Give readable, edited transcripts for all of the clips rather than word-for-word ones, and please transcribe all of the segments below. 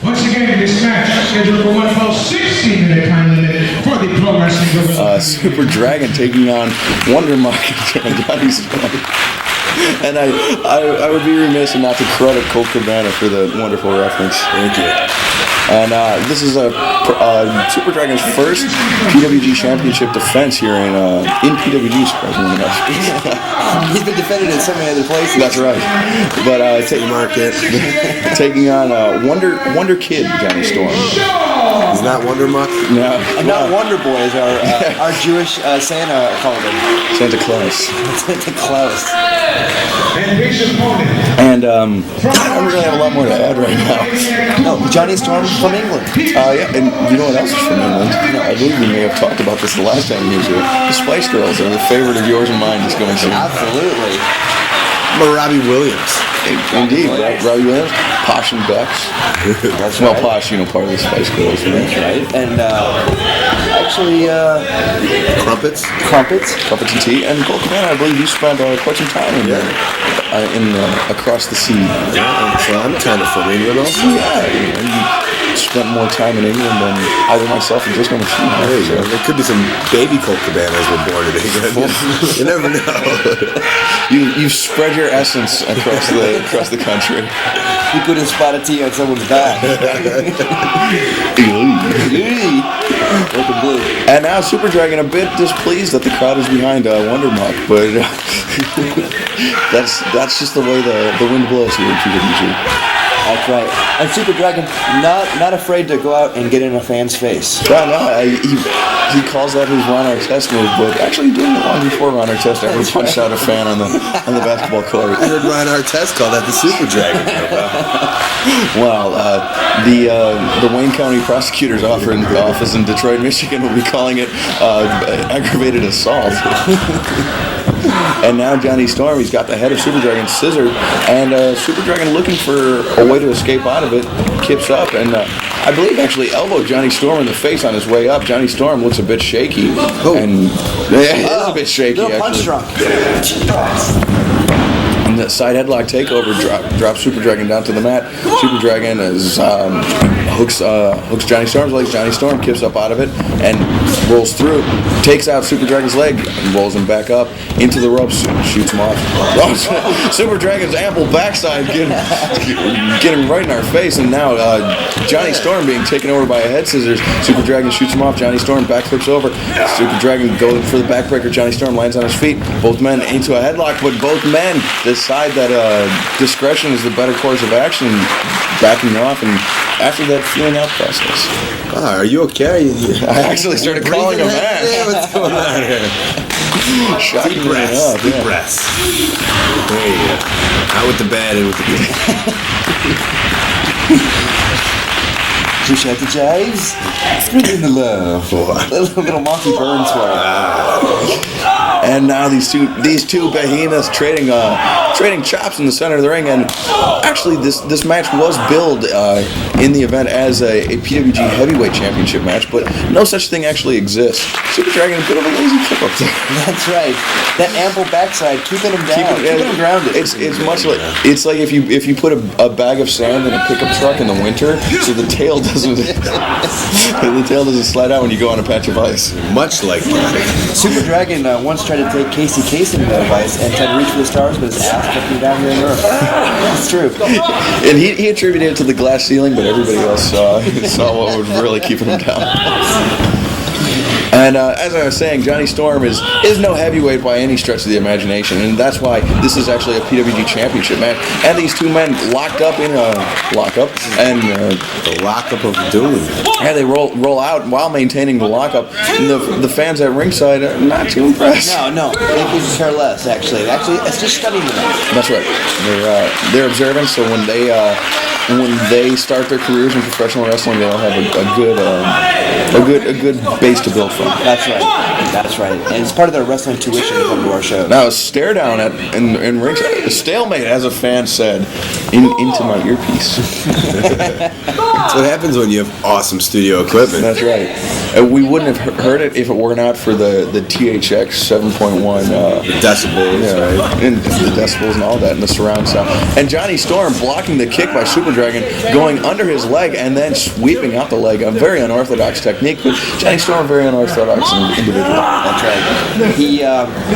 Once again, this match scheduled for 1 fall 16-minute time limit for the Pro Wrestling Guerrilla. Super Dragon taking on Wonder Mike and Johnny Storm. And I would be remiss not to credit Colt Cabana for the wonderful reference. Thank you. And this is Super Dragon's first PWG Championship defense here in PWG, surprisingly enough. He's been defended in so many other places. That's right. But taking on Wonder Kid Johnny Storm. He's not Wonder Muck? No. And not Wonder Boy, as our Jewish Santa called him. Santa Claus. Santa Claus. And his opponent. And I don't really have a lot more to add right now. No, Johnny Storm from England. Yeah, and you know what else is from England? I believe we may have talked about this the last time he was here. The Spice Girls are a favorite of yours and mine this going soon. Absolutely. But Robbie Williams. Indeed, Robbie Williams, Posh and Bex. That's well, right. Posh, part of the Spice Girls, right? That's right. And actually, Crumpets. Crumpets and tea. And Colt Cabana, I believe you spent quite some time in across the sea. Yeah, so I'm kind of from England also. Yeah, you spent more time in England than either myself or just on the sea. There you go. There could be some baby Colt Cabanas were born in England. You never know. You've spread your essence across the country. he put a spot of tea on someone's back. Open blue. And now Super Dragon a bit displeased that the crowd is behind Wonder Muck, but that's just the way the wind blows here in PWG. That's right. And Super Dragon not afraid to go out and get in a fan's face. Yeah, no, he calls that his Ron Artest move, but actually doing it long before Ron Artest ever punched out a fan on the basketball court. I heard Ron Artest call that the Super Dragon. Well, the Wayne County Prosecutor's Office in Detroit, Michigan will be calling it aggravated assault. And now Johnny Storm, he's got the head of Super Dragon scissored, and Super Dragon looking for a way to escape out of it, kips up, and I believe actually elbowed Johnny Storm in the face on his way up. Johnny Storm looks a bit shaky, and yeah, a bit shaky. Little punch drunk. And the side headlock takeover drops Super Dragon down to the mat. Super Dragon is hooks Johnny Storm's legs. Johnny Storm kips up out of it and rolls through, takes out Super Dragon's leg, and rolls him back up into the ropes, shoots him off. Super Dragon's ample backside getting right in our face, and now Johnny Storm being taken over by a head scissors. Super Dragon shoots him off. Johnny Storm backflips over. Super Dragon goes for the backbreaker. Johnny Storm lands on his feet. Both men into a headlock, but both men decide that discretion is the better course of action, backing off, and after that feeling out process. Are you okay? I actually started calling him that. Yeah, what's going on here? Shocking Deep breaths. enough, Deep yeah. breaths. There you go. Out with the bad and with the good. Push out the jives. Split in the love. Little Monty Burns for it. And now these two behemoths trading chops in the center of the ring. And actually, this match was billed in the event as a PWG Heavyweight Championship match, but no such thing actually exists. Super Dragon, a bit of a lazy kick up there. That's right. That ample backside, keeping him down, keeping him grounded. It's much like if you put a bag of sand in a pickup truck in the winter, so the tail doesn't slide out when you go on a patch of ice. Much like that. Super Dragon once tried to take Casey Kasem to ice and tried to reach for the stars, but his ass kept him down here in Europe. That's true. And he attributed it to the glass ceiling, but everybody else saw what was really keeping him down. And as I was saying, Johnny Storm is no heavyweight by any stretch of the imagination, and that's why this is actually a PWG Championship match. And these two men locked up in a lockup, and The lockup of doom. yeah, they roll out while maintaining the lockup. And the fans at ringside are not too impressed. No, they could care less. Actually, it's just studying the match. That's right. They're observant, so when they start their careers in professional wrestling, they'll have a good base to build from. That's right. And it's part of their wrestling tuition to come to our show. Now, a stare down in ringside, a stalemate, as a fan said, into my earpiece. That's what happens when you have awesome studio equipment. That's right. And we wouldn't have heard it if it were not for the THX 7.1 Decibels, yeah, right? and the decibels and all that, and the surround sound. And Johnny Storm blocking the kick by Super Dragon. Dragon, going under his leg and then sweeping out the leg. A very unorthodox technique, but Johnny Storm, very unorthodox individual. That's right.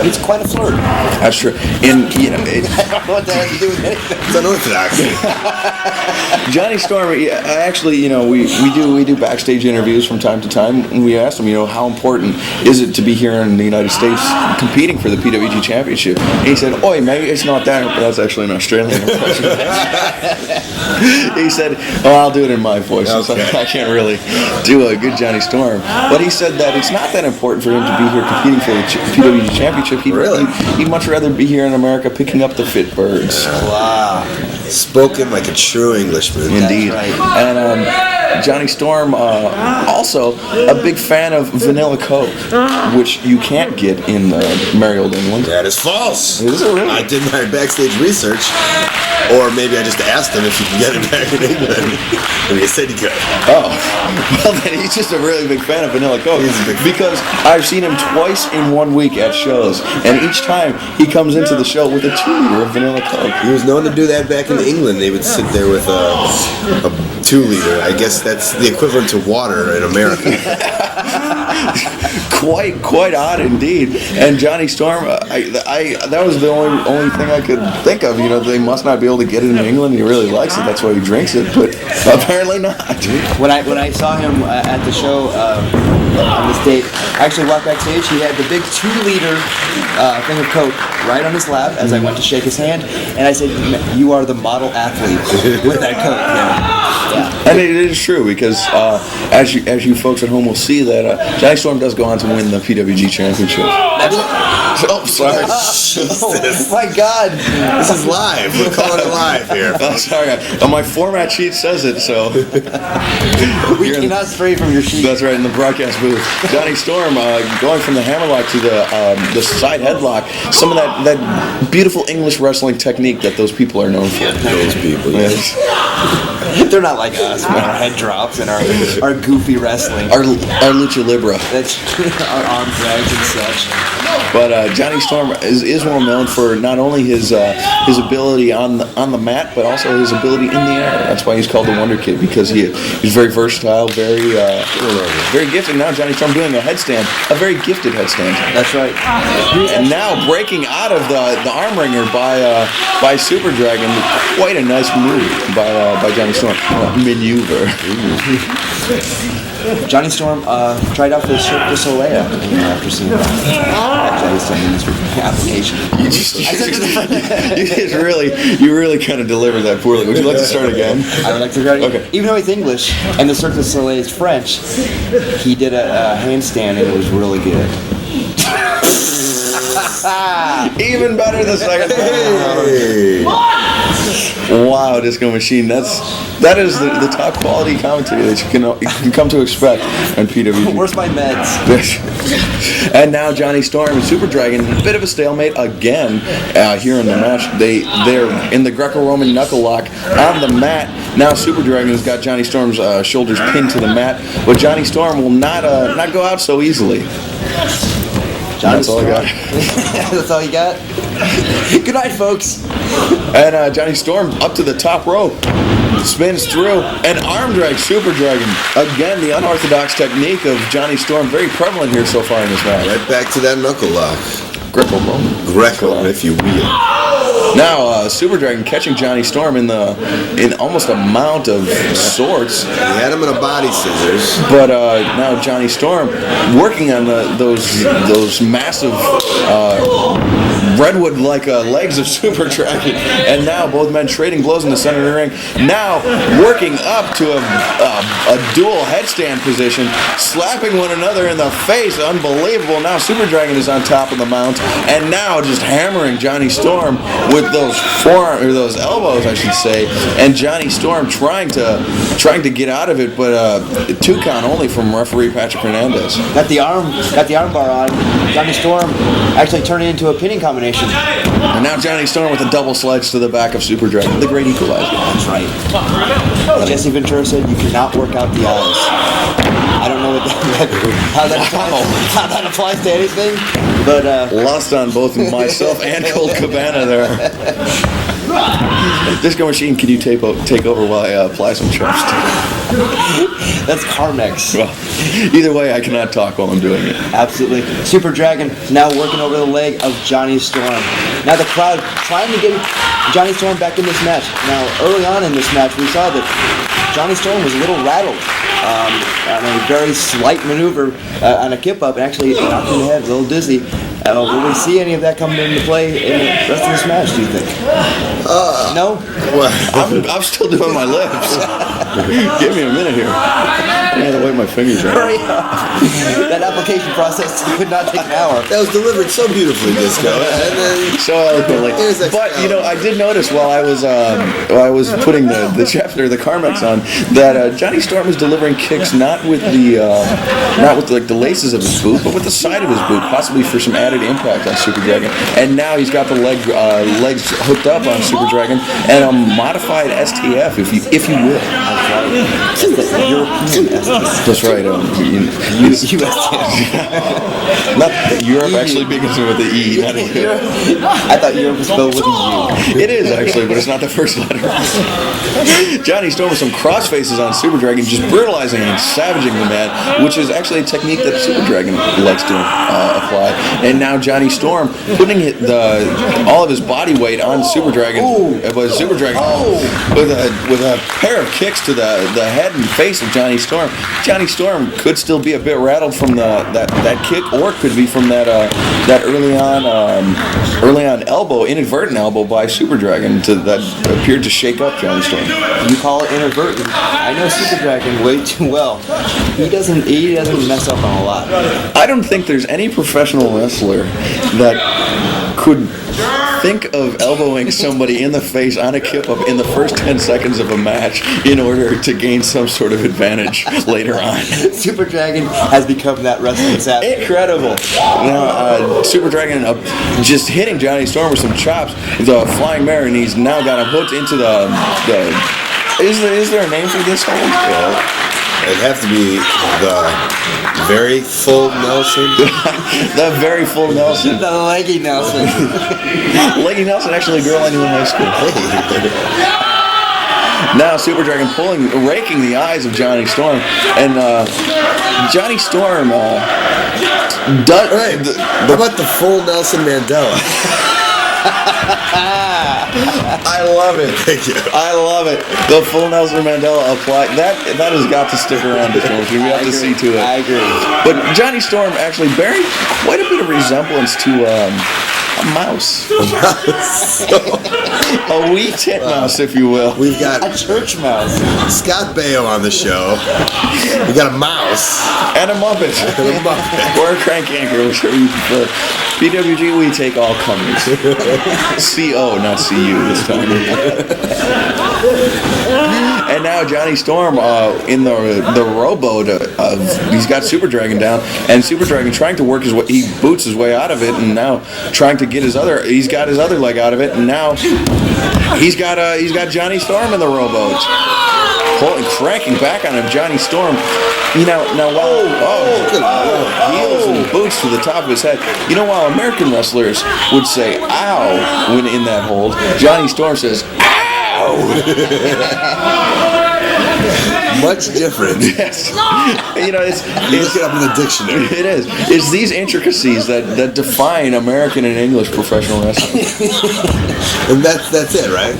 He's quite a flirt. That's true. And you know, I don't know what that has to do with anything. It's unorthodox. Johnny Storm, actually, you know, we do backstage interviews from time to time, and we asked him, you know, how important is it to be here in the United States competing for the PWG Championship? And he said, "Oi, mate, it's not that." That's actually an Australian impression. He said, "Oh, I'll do it in my voice. Okay. So I can't really do a good Johnny Storm." But he said that it's not that important for him to be here competing for the PWG Championship. He'd much rather be here in America picking up the fit birds. Wow. Spoken like a true Englishman. Indeed. That's right. And Johnny Storm, also a big fan of vanilla Coke, which you can't get in merry old England. That is false. Is it really? I did my backstage research, or maybe I just asked him if you could get it back in England, and he said he could. Oh, well then he's just a really big fan of vanilla Coke. He's a big fan. Because I've seen him twice in 1 week at shows, and each time he comes into the show with a 2-liter of vanilla Coke. He was known to do that back in England. They would sit there with a 2-liter. I guess that's the equivalent to water in America. Quite odd indeed. And Johnny Storm, that was the only thing I could think of. You know, they must not be able to get it in England. He really likes it. That's why he drinks it. But apparently not. When I saw him at the show on this date, I actually walked backstage. He had the big 2-liter thing of Coke right on his lap as I went to shake his hand, and I said, "You are the model athlete with that Coke." Yeah. And it is true because as you folks at home will see that Johnny Storm does go on to win the PWG Championship. Oh, sorry. Oh my God! This is live. We're calling it live here. Oh, sorry. My format sheet says it, so. We cannot stray from your sheet. That's right, in the broadcast booth. Johnny Storm going from the hammerlock to the side headlock. Some of that beautiful English wrestling technique that those people are known for. Those people, yes. They're not like us with our head drops and our goofy wrestling. Our lucha libre. That's our arm drags and such. But Johnny Storm is well known for not only his ability on the mat, but also his ability in the air. That's why he's called the Wonder Kid, because he's very versatile, very gifted. Now Johnny Storm doing a headstand, a very gifted headstand. That's right. And now breaking out of the arm wringer by Super Dragon. Quite a nice move by Johnny Storm. Maneuver. Johnny Storm tried out for the Cirque du Soleil after seeing that. Actually, I was sending this application. You really kind of delivered that poorly. Would you like to start again? I would like to try. Okay. Even though he's English and the Cirque du Soleil is French, he did a handstand and it was really good. Even better the second time. Hey. Wow, Disco Machine. That is the top quality commentary that you can come to expect on PWG. Where's my meds? And now Johnny Storm and Super Dragon, a bit of a stalemate again here in the match. They're in the Greco-Roman knuckle lock on the mat. Now Super Dragon's got Johnny Storm's shoulders pinned to the mat, but Johnny Storm will not go out so easily. That's all I got. That's all you got? Good night, folks. And Johnny Storm up to the top rope. Spins through and arm drag Super Dragon. Again, the unorthodox technique of Johnny Storm, very prevalent here so far in this match. Right back to that knuckle lock. Greco-Roman. Greco, if you will. Now, Super Dragon catching Johnny Storm in almost a mount of sorts. He had him in a body scissors. But now Johnny Storm working on those massive redwood-like legs of Super Dragon. And now both men trading blows in the center of the ring. Now working up to a dual headstand position, slapping one another in the face. Unbelievable. Now Super Dragon is on top of the mount. And now just hammering Johnny Storm with those those elbows, I should say, and Johnny Storm trying to get out of it, but 2 count only from referee Patrick Hernandez. Got the arm bar on. Johnny Storm actually turned it into a pinning combination. And now Johnny Storm with a double sledge to the back of Super Dragon, the great equalizer. That's right. Jesse Ventura said you cannot work out the eyes. I don't know how that applies to anything, but lost on both myself and Colt Cabana there. Disco Machine, can you take over while I apply some chops? That's Carmex. Well, either way, I cannot talk while I'm doing it. Absolutely. Super Dragon now working over the leg of Johnny Storm. Now the crowd trying to get Johnny Storm back in this match. Now early on in this match, we saw that Johnny Storm was a little rattled on a very slight maneuver on a kip up, and actually knocked him in the head, a little dizzy. Will we see any of that coming into play in the rest of this match, do you think? No? Well, I'm still doing my lips. Give me a minute here. I gotta wipe my fingers out. Hurry up. That application process could not take an hour. that was delivered so beautifully, Disco. And then So eloquently. Here's But I did notice while I was putting the chapter, the Carmex on, that Johnny Storm was delivering kicks not with the laces of his boot, but with the side of his boot, possibly for some added impact on Super Dragon. And now he's got the legs hooked up on Super Dragon and a modified STF, if you will. That's right. Not Europe actually begins with the E. Not a U. I thought Europe was spelled with a U. It is actually, but it's not the first letter. Johnny Storm with some cross faces on Super Dragon, just brutalizing and savaging the man, which is actually a technique that Super Dragon likes to apply. And now Johnny Storm putting all of his body weight on Super Dragon. Super Dragon with a pair of kicks to the head and face of Johnny Storm. Johnny Storm could still be a bit rattled from that kick, or it could be from that early on inadvertent elbow by Super Dragon that appeared to shake up Johnny Storm. You call it inadvertent. I know Super Dragon way too well. He doesn't mess up on a lot. I don't think there's any professional wrestler that could think of elbowing somebody in the face on a kip up in the first 10 seconds of a match in order to gain some sort of advantage later on. Super Dragon has become that wrestling savage. Incredible. Now, Super Dragon just hitting Johnny Storm with some chops, the flying mare, and he's now got him hooked into the is there a name for this hold? it'd have to be the very full Nelson. The very full Nelson. The leggy Nelson. Leggy Nelson, actually a girl I knew in high school. Now Super Dragon raking the eyes of Johnny Storm, and Johnny Storm does. Right. What about the full Nelson Mandela? I love it. Thank you. I love it. The full Nelson Mandela applied. That has got to stick around this one. We have to see to it. I agree. But Johnny Storm actually bearing quite a bit of resemblance to a mouse. A wee titmouse, if you will. We've got A church mouse. Scott Baio on the show. We got a mouse. And a Muppet. Or a crank anchor, whichever you prefer. PWG, we take all comers. CO, not CU this time. And now Johnny Storm in the rowboat he's got Super Dragon down, and Super Dragon trying to work his way. He boots his way out of it, and now trying to get he's got his other leg out of it, and now he's got Johnny Storm in the rowboat. Cranking back on him, Johnny Storm. Heels and boots to the top of his head. While American wrestlers would say "ow" when in that hold, Johnny Storm says "ow." Much different. Yes. You look it up in the dictionary. It is. It's these intricacies that define American and English professional wrestling. And that's it, right?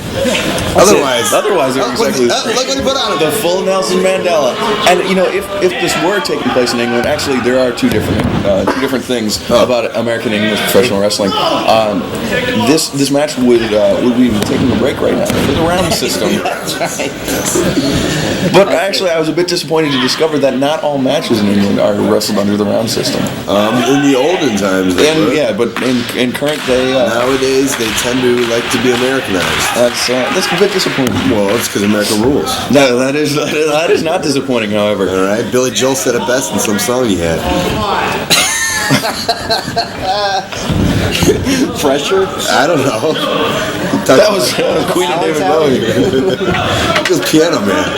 Otherwise, they're exactly look what he put on the full Nelson Mandela. And if this were taking place in England, actually there are two different things about American and English professional wrestling. This match would be taking a break right now for the round system. That's right. But actually, I was a bit disappointed to discover that not all matches in England are wrestled under the round system. In the olden times, but in current day, nowadays they tend to like to be Americanized. That's a bit disappointing. Well, it's because America rules. No, that is not disappointing. However, all right, Billy Joel said it best in some song he had. Pressure? I don't know. That was Queen and David Bowie. It was Piano Man.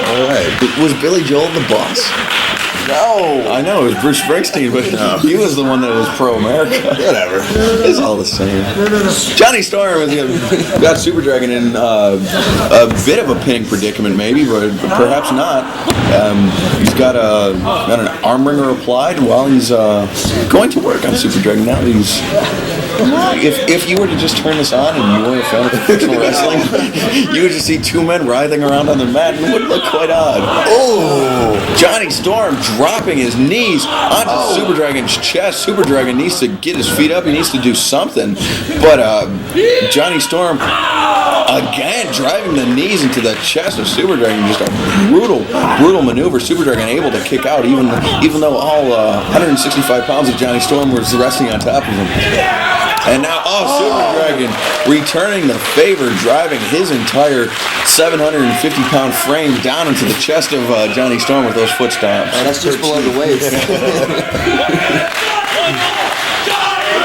All right. Was Billy Joel the boss? No. I know, it was Bruce Springsteen, but he was the one that was pro-America. Whatever. It's all the same. Johnny Storm has got Super Dragon in a bit of a pinning predicament, maybe, but perhaps not. He's got an arm wringer applied while he's going to work on Super Dragon. Now he's... If you were to just turn this on and you weren't a fan of professional wrestling, you would just see two men writhing around on the mat, and it would look quite odd. Oh! Johnny Storm dropping his knees onto Super Dragon's chest. Super Dragon needs to get his feet up. He needs to do something. But Johnny Storm, again, driving the knees into the chest of Super Dragon. Just a brutal maneuver. Super Dragon able to kick out, even though all 165 pounds of Johnny Storm was resting on top of him. And now, Super Dragon returning the favor, driving his entire 750-pound frame down into the chest of Johnny Storm with those foot stomps. And that's just below the waist.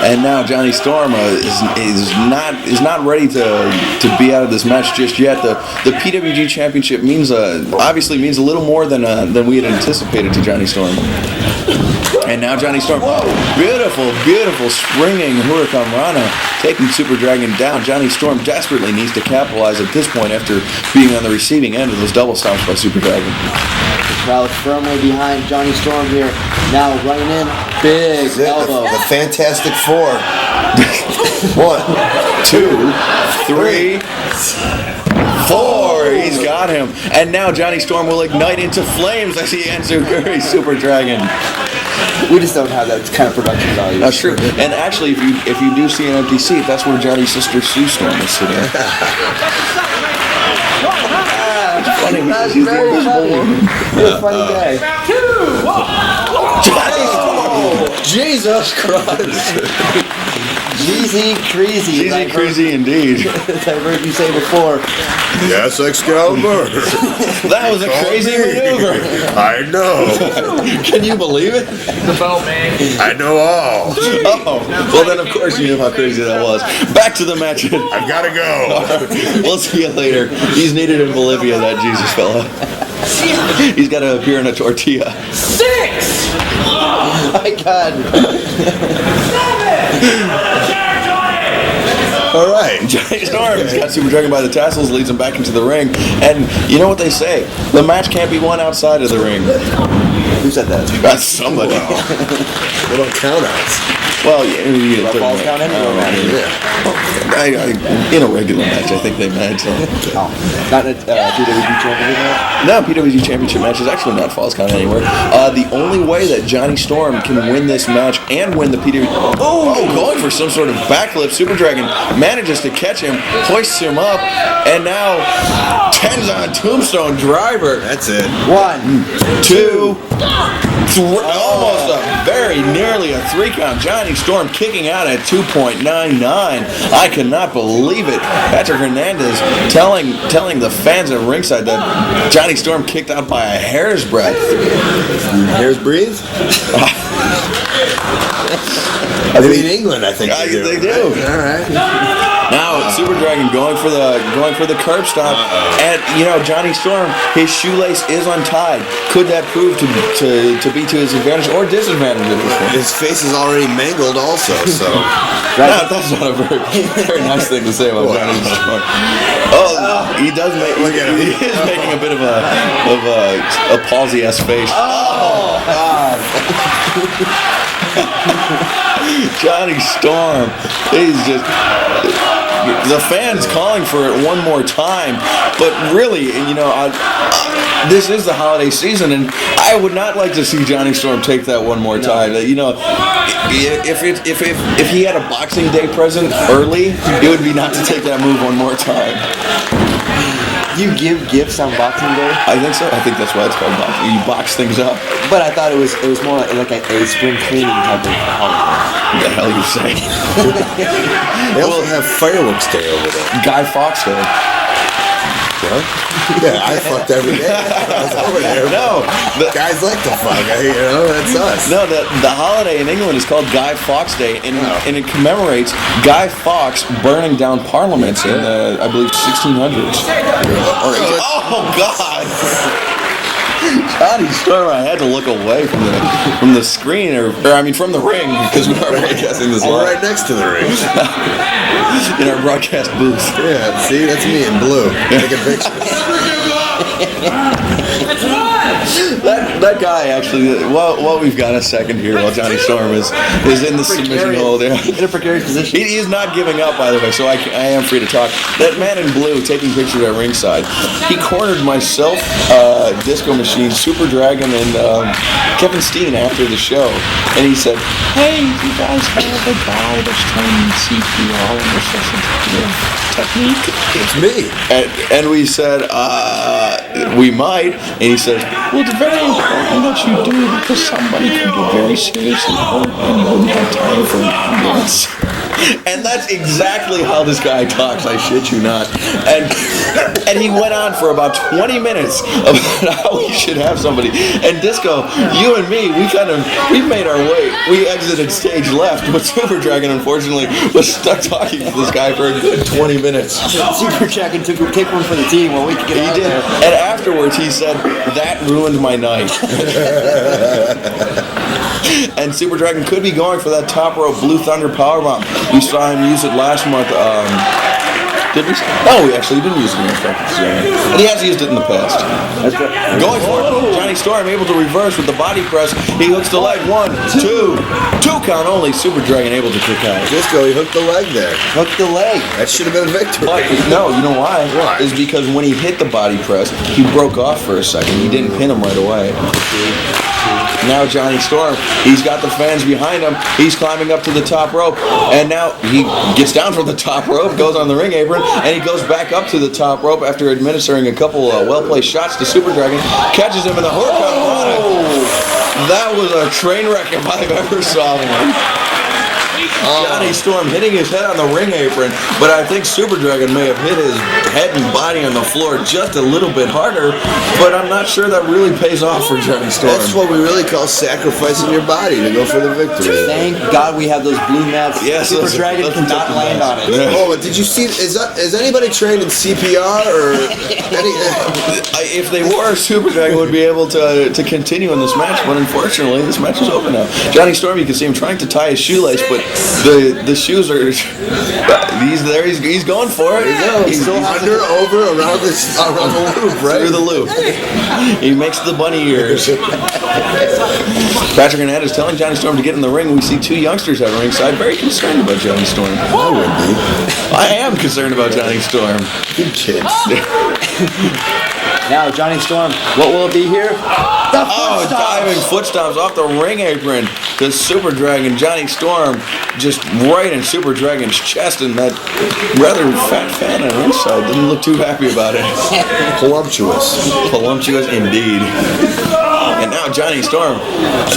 And now Johnny Storm is not ready to be out of this match just yet. The PWG Championship obviously means a little more than we had anticipated to Johnny Storm. And now Johnny Storm, beautiful springing Hurricane Rana, taking Super Dragon down. Johnny Storm desperately needs to capitalize at this point after being on the receiving end of those double stomps by Super Dragon. The crowd firmly behind Johnny Storm here. Now running in, big elbow. The Fantastic Four. 1, 2, 3, 4. He's got him. And now Johnny Storm will ignite into flames as he ends Super Dragon. We just don't have that kind of production value. That's true. And actually, if you do see an empty seat, that's where Johnny's sister Sue Storm is sitting. Funny. That's very funny. You're a funny guy. Jesus Christ. Jeezy crazy. Jeezy crazy indeed. As I've heard you say before. Yes, Excalibur. That was a crazy maneuver. I know. Can you believe it? The belt, man. I know all. Oh, well then of course you knew how crazy that was. Back to the match. I've got to go. We'll see you later. He's needed in Bolivia, that Jesus fella. He's got to appear in a tortilla. 6! My God. 7! All right. Johnny Storm's got Super Dragon by the tassels, leads him back into the ring. And you know what they say? The match can't be won outside of the ring. Who said that? That's somebody. What about countouts? Well, yeah, Falls count anywhere, man. in a regular match, I think they meant. Not a PWG Championship match? No, PWG Championship match is actually not falls count anywhere. The only way that Johnny Storm can win this match and win the PWG... going for some sort of backflip. Super Dragon manages to catch him, hoists him up, and now Tenzon Tombstone Driver. That's it. 1, 2, 3, almost very nearly a 3 count. Johnny Storm kicking out at 2.99. I cannot believe it. Patrick Hernandez telling the fans at ringside that Johnny Storm kicked out by a hair's breadth. Hair's breathe? I mean, in England, I think they do. They do. All right. Now Super Dragon going for the curb stop, and Johnny Storm, his shoelace is untied. Could that prove to be to his advantage or disadvantage at this point? His face is already mangled, also. So that's not a very nice thing to say about Johnny Storm. He does make. He is making a bit of a palsy-esque face. Oh God. Johnny Storm, he's just... The fans calling for it one more time, but really, this is the holiday season, and I would not like to see Johnny Storm take that one more time. If he had a Boxing Day present early, it would be not to take that move one more time. You give gifts on Boxing Day? I think so. I think that's why it's called boxing. You box things up. But I thought it was more like a spring cleaning type of holiday. What the hell are you saying? They also have Fireworks Day over there. Guy Fawkes Day. What? Yeah, I fucked every day. I was over there. No, guys like to fuck. That's us. No, the holiday in England is called Guy Fawkes Day, and it commemorates Guy Fawkes burning down parliaments in the, I believe, 1600s. Oh God! Johnny Storm, I had to look away from the screen, from the ring, because we are broadcasting this I'm live right next to the ring. in our broadcast booth. Yeah, see, that's me in blue. Taking pictures. That guy actually. Well, we've got a second here while Johnny Storm is in the submission hold. Yeah. In a precarious position. He is not giving up, by the way, so I am free to talk. That man in blue taking pictures at ringside, he cornered myself, Disco Machine, Super Dragon, and Kevin Steen after the show, and he said, "Hey, you guys have a guy that's training CPR and resuscitation technique?" It's me. And we said, we might. And he says, "Well, it's very important that you do, because somebody could be very seriously hurt and you wouldn't have time for an ambulance." And that's exactly how this guy talks, I shit you not. And he went on for about 20 minutes about how we should have somebody. And Disco, you and me, we made our way. We exited stage left, but Super Dragon, unfortunately, was stuck talking to this guy for a good 20 minutes. Super Dragon took one for the team while we could get out He did. there. And afterwards he said, "That ruined my night." And Super Dragon could be going for that top rope Blue Thunder powerbomb. We saw him use it last month. Did we? No, we actually didn't use it in but he has used it in the past. Going for it. Johnny Storm able to reverse with the body press. He hooks the leg. 1, 2 count only. Super Dragon able to kick out. Disco, he hooked the leg there. Hooked the leg. That should have been a victory. But no, you know why? Why? Is because when he hit the body press, he broke off for a second. He didn't pin him right away. Now Johnny Storm, he's got the fans behind him. He's climbing up to the top rope. And now he gets down from the top rope, goes on the ring apron, and he goes back up to the top rope after administering a couple well-placed shots to Super Dragon. Catches him in the Hurricane. That was a train wreck if I've ever saw one. Johnny Storm hitting his head on the ring apron, but I think Super Dragon may have hit his head and body on the floor just a little bit harder, but I'm not sure that really pays off for Johnny Storm. That's what we really call sacrificing your body to go for the victory. Thank God we have those blue mats. Yes, Super those- Dragon those cannot protective land on mats. it. Yeah. Oh, but did you see? Is anybody trained in CPR or any? If they were, Super Dragon would be able to continue in this match, but unfortunately, this match is over now. Johnny Storm, you can see him trying to tie his shoelace, but the shoes are. He's there. He's going for it. He's under, over, around the loop, right? Through the loop. He makes the bunny ears. Patrick Arnett is telling Johnny Storm to get in the ring. We see two youngsters at ringside, very concerned about Johnny Storm. I would be. I am concerned about Johnny Storm. Good kids. Now, Johnny Storm, what will it be here? Oh, diving foot stomps off the ring apron to Super Dragon. Johnny Storm just right in Super Dragon's chest, and that rather fat fan on ringside didn't look too happy about it. Voluptuous. Voluptuous indeed. And now Johnny Storm,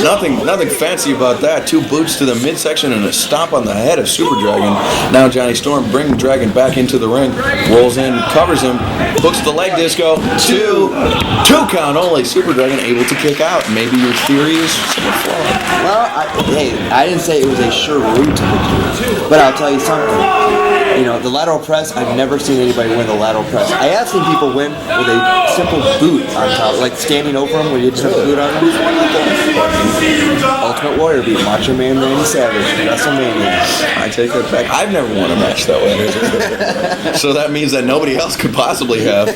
nothing fancy about that. 2 boots to the midsection and a stomp on the head of Super Dragon. Now Johnny Storm bringing Dragon back into the ring, rolls in, covers him, hooks the leg disco. 2 count only. Super Dragon able to kick out. Maybe your theory is somewhat flawed. Well, I didn't say it was a sure route to victory, but I'll tell you something. You know, the lateral press, I've never seen anybody win the lateral press. I have seen people win with a simple boot on top, like standing over them where you just have a boot on them. Ultimate Warrior beat Macho Man Randy Savage at WrestleMania. I take that back. I've never won a match that way. So that means that nobody else could possibly have.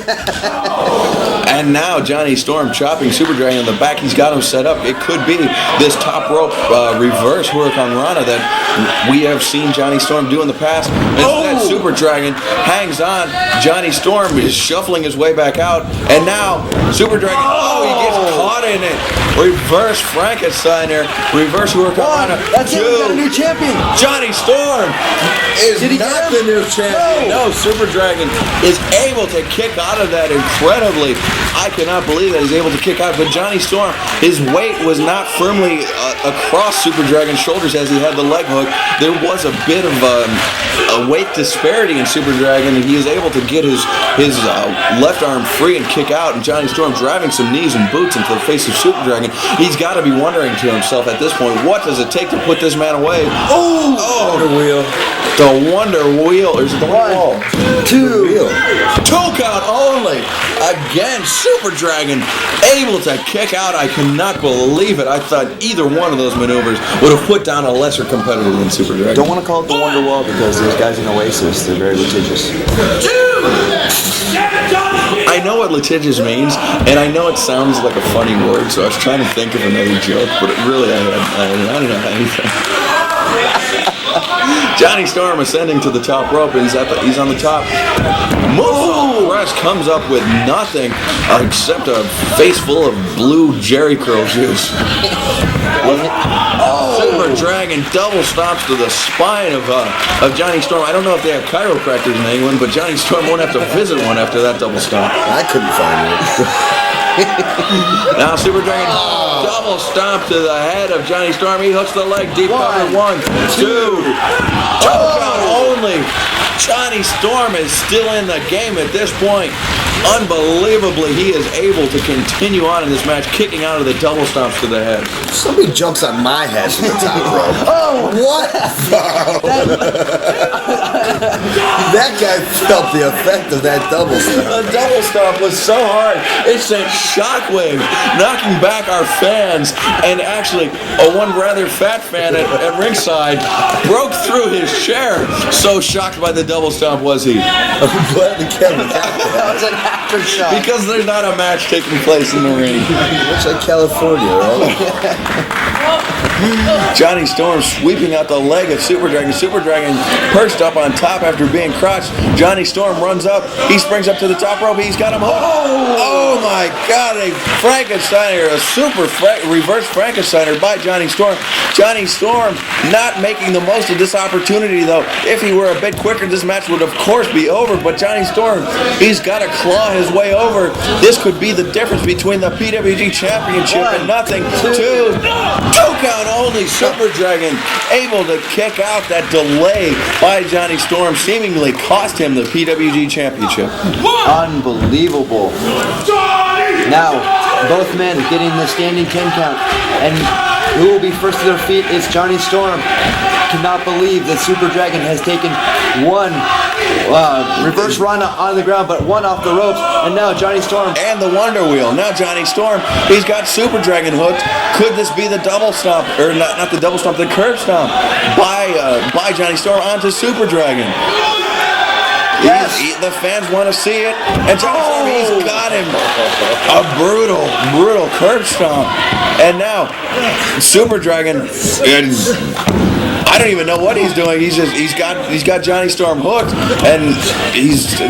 And now Johnny Storm chopping Super Dragon in the back. He's got him set up. It could be this top rope reverse Hurricane Rana that we have seen Johnny Storm do in the past. Instead, Super Dragon hangs on. Johnny Storm is shuffling his way back out. And now Super Dragon, he gets caught in it. Reverse Frankensteiner. Reverse Hurricane Rana. That's it, we got a new champion. Johnny Storm is Did he not get him? the new champion. No, Super Dragon is able to kick out of that incredibly. I cannot believe that he's able to kick out. But Johnny Storm, his weight was not firmly across Super Dragon's shoulders as he had the leg hook. There was a bit of a weight disparity in Super Dragon, and he is able to get his left arm free and kick out. And Johnny Storm driving some knees and boots into the face of Super Dragon. He's got to be wondering to himself at this point, what does it take to put this man away? Wheel. The Wonder Wheel. Or is it the Wonder Wall? 2. 2 count only. Again, Super Dragon able to kick out. I cannot believe it. I thought either one of those maneuvers would have put down a lesser competitor than Super Dragon. Don't want to call it the Wonder Wall because those guys in Oasis, they're very litigious. I know what litigious means, and I know it sounds like a funny word, so I was trying to think of another joke, but really, I don't know anything. Johnny Storm ascending to the top rope. He's on the top. Moonsault press comes up with nothing except a face full of blue Jerry curl juice. Super Dragon double stops to the spine of Johnny Storm. I don't know if they have chiropractors in England, but Johnny Storm won't have to visit one after that double stop. I couldn't find it. Now Super Dragon double stomp to the head of Johnny Storm. He hooks the leg deep cover. 1, 2 count only. Johnny Storm is still in the game at this point. Unbelievably, he is able to continue on in this match, kicking out of the double stomps to the head. Somebody jumps on my head from the top rope. Oh! What? That guy felt the effect of that double stomp. The double stomp was so hard, it sent shockwave, knocking back our fans, and actually, one rather fat fan at ringside broke through his chair. So shocked by the double stomp was he. I'm glad the camera got That was an aftershock. Because there's not a match taking place in the ring. Looks like California, right? Johnny Storm sweeping out the leg of Super Dragon. Super Dragon perched up on top after being crushed. Johnny Storm runs up. He springs up to the top rope. He's got him hooked. Oh my God! A Frankensteiner, reverse Frankensteiner by Johnny Storm. Johnny Storm not making the most of this opportunity though. If he were a bit quicker, this match would of course be over. But Johnny Storm, he's got to claw his way over. This could be the difference between the PWG Championship and nothing. 2 count only. Super Dragon able to kick out. That delay by Johnny Storm seemingly cost him the PWG Championship. Unbelievable. Now, both men getting the standing 10 count. And who will be first to their feet is Johnny Storm. Cannot believe that Super Dragon has taken one reverse run on the ground, but one off the ropes. And now Johnny Storm. And the Wonder Wheel. Now Johnny Storm, he's got Super Dragon hooked. Could this be the double stomp, or not the double stomp, the curb stomp by Johnny Storm onto Super Dragon? Yes. The fans want to see it. And Johnny Storm, he's got him. A brutal curb stomp. And now, Super Dragon, and I don't even know what he's doing. He's got Johnny Storm hooked, and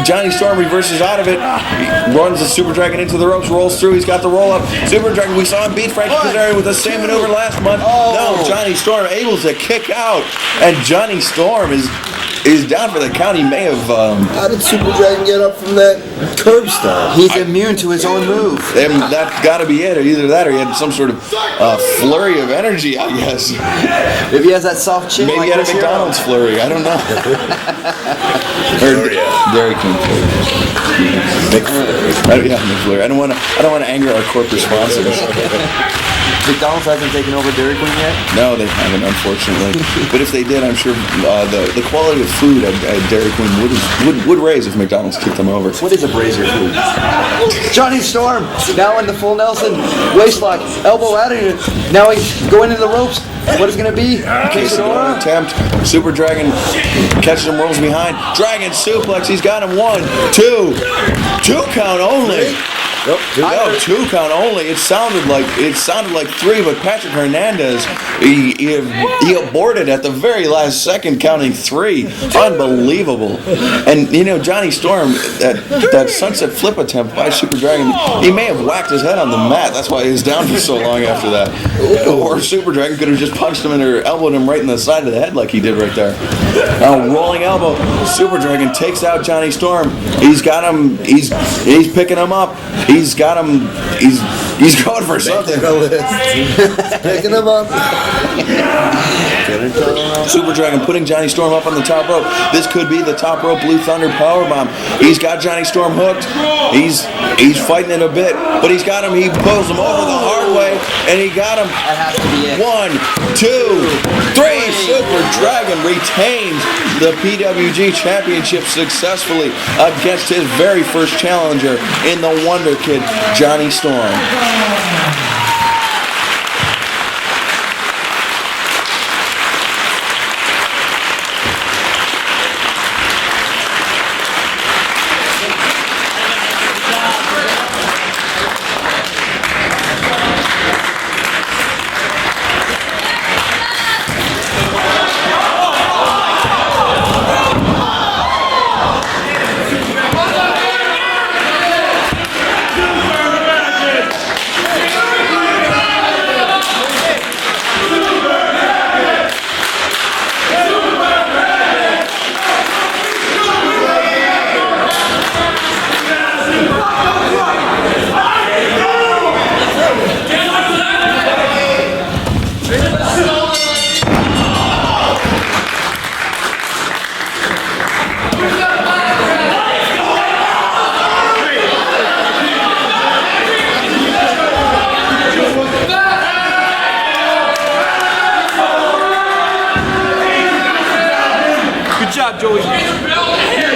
Johnny Storm reverses out of it. He runs the Super Dragon into the ropes, rolls through. He's got the roll up. Super Dragon, we saw him beat Frankie Kazarian with the same maneuver last month. Now Johnny Storm able to kick out, and Johnny Storm is down for the count. He may have. How did Super Dragon get up from that curb stomp? He's immune to his own move. That's got to be it. Either that, or he had some sort of flurry of energy, I guess. Maybe he has that soft chin. Maybe like he had a Chris McDonald's Hero. flurry. I don't know. Or Dairy King flurry. Yeah, McFlurry. I don't want to anger our corporate sponsors. McDonald's hasn't taken over Dairy Queen yet? No, they haven't, unfortunately. But if they did, I'm sure the quality of food at Dairy Queen would raise if McDonald's took them over. What is a brazier food? Johnny Storm now in the full Nelson waistlock, elbow out of it. Now he's going into the ropes. What is it going to be? Quesadilla attempt. Super Dragon catches him, rolls behind. Dragon suplex. He's got him 1, 2 count only. Nope, 2 count only. It sounded like 3, but Patrick Hernandez he aborted at the very last second, counting 3. Unbelievable. And Johnny Storm, that sunset flip attempt by Super Dragon, he may have whacked his head on the mat. That's why he was down for so long after that. Or Super Dragon could have just punched him or elbowed him right in the side of the head like he did right there. Now rolling elbow. Super Dragon takes out Johnny Storm. He's got him. He's picking him up. He's got him. He's going for something. Picking him up. Super Dragon putting Johnny Storm up on the top rope. This could be the top rope Blue Thunder powerbomb. He's got Johnny Storm hooked. He's fighting it a bit, but he's got him. He pulls him over the hard way, and he got him. That has to be it. 1, 2, 3. Quicksilver Dragon retains the PWG Championship successfully against his very first challenger in the Wonder Kid, Jonny Storm. Good job, Joey.